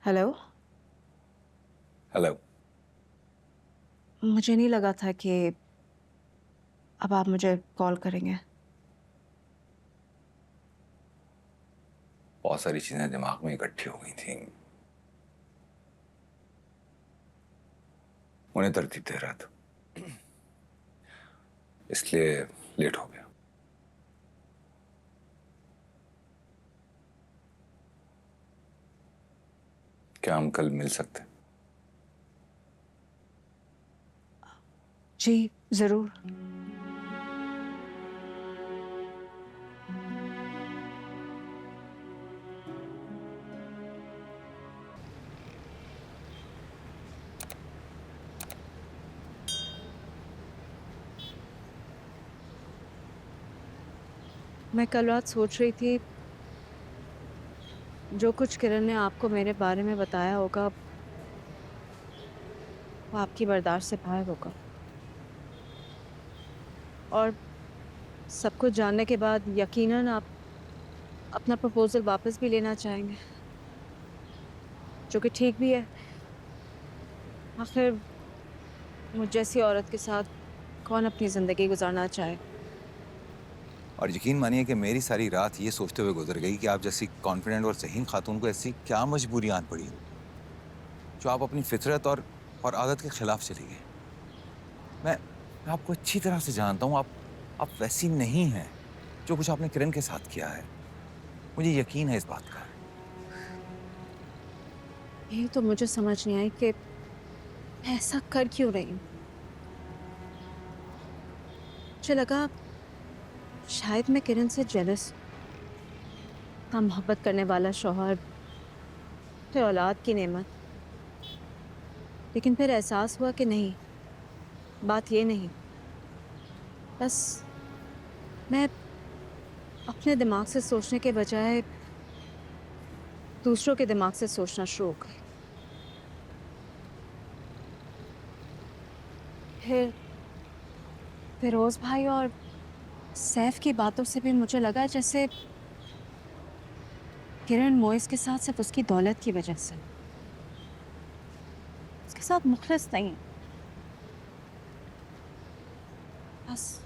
Hello. Hello. मुझे नहीं लगा था कि अब आप मुझे कॉल करेंगे। बहुत सारी चीजें दिमाग में इकट्ठी हो गई थी, उन्हें तरतीब दे रहा था, इसलिए लेट हो गया। क्या हम कल मिल सकते हैं? जी, ज़रूर। मैं कल रात सोच रही थी, जो कुछ किरण ने आपको मेरे बारे में बताया होगा, वो आपकी बर्दाश्त से बाहर होगा। और सब कुछ जानने के बाद यकीनन आप अपना प्रपोज़ल वापस भी लेना चाहेंगे, जो कि ठीक भी है। आखिर मुझ जैसी औरत के साथ कौन अपनी ज़िंदगी गुजारना चाहे। और यकीन मानिए कि मेरी सारी रात ये सोचते हुए गुजर गई कि आप जैसी कॉन्फिडेंट और ज़हीन खातून को ऐसी क्या मजबूरियां आन पड़ी जो आप अपनी फितरत और आदत के खिलाफ चली गई। मैं आपको अच्छी तरह से जानता हूं, आप वैसी नहीं हैं जो कुछ आपने किरण के साथ किया है। मुझे यकीन है इस बात का। यही तो मुझे समझ नहीं आई कि मैं ऐसा कर क्यों रही हूँ। मुझे लगा शायद मैं किरण से जेलस, इतना मोहब्बत करने वाला शौहर, फिर औलाद की नेमत। लेकिन फिर एहसास हुआ कि नहीं, बात ये नहीं। बस मैं अपने दिमाग से सोचने के बजाय दूसरों के दिमाग से सोचना शुरू हो गई। फिर फिरोज भाई और सैफ की बातों से भी मुझे लगा जैसे किरण मोइस के साथ सिर्फ उसकी दौलत की वजह से, उसके साथ मुखलिस नहीं है। बस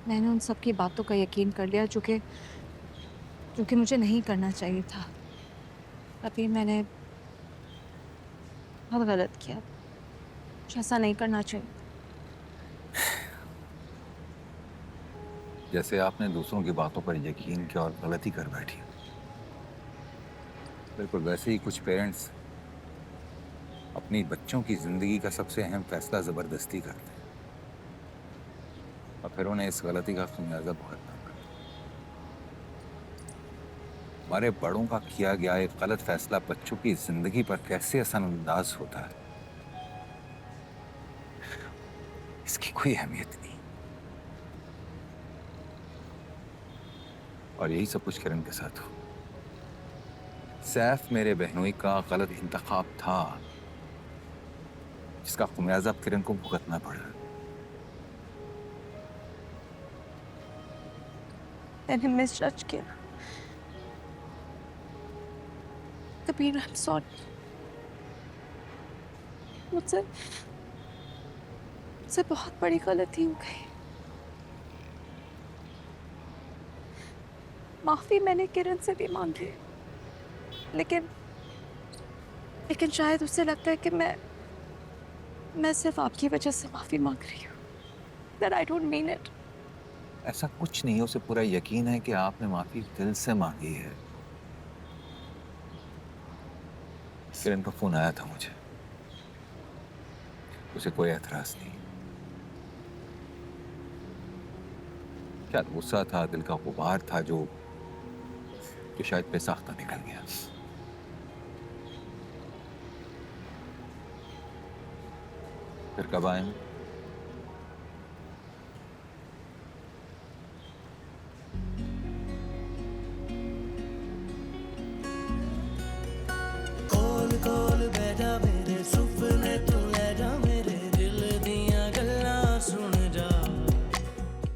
मैंने उन सब की बातों का यकीन कर लिया, जो कि मुझे नहीं करना चाहिए था। अभी मैंने बहुत गलत किया, मुझे ऐसा नहीं करना चाहिए। जैसे आपने दूसरों की बातों पर यकीन किया और गलती कर बैठी, बिल्कुल वैसे ही कुछ पेरेंट्स अपनी बच्चों की जिंदगी का सबसे अहम फैसला जबरदस्ती करते हैं और फिर उन्हें इस गलती का खमियाजा भुगतना पड़ता है। हमारे बड़ों का किया गया एक गलत फैसला बच्चों की जिंदगी पर कैसे असरअंदाज होता है, इसकी कोई अहमियत नहीं। और यही सब कुछ किरण के साथ हुआ। सैफ मेरे बहनोई का गलत इंतखाब था, जिसका खमियाजा अब किरण को भुगतना पड़ा। मैंने मिस जज किया। Kabir, I am sorry. मुझसे मुझसे बहुत बड़ी गलती हो गई। माफी मैंने किरण से भी मांगी, लेकिन लेकिन शायद उससे लगता है कि मैं सिर्फ आपकी वजह से माफी मांग रही हूँ। That I don't mean it. ऐसा कुछ नहीं है, उसे पूरा यकीन है कि आपने माफी दिल से मांगी है। किरण का फोन आया था मुझे, उसे कोई एतराज नहीं। क्या गुस्सा था, दिल का गुबार था जो शायद बेसाख्ता निकल गया। फिर कब आए?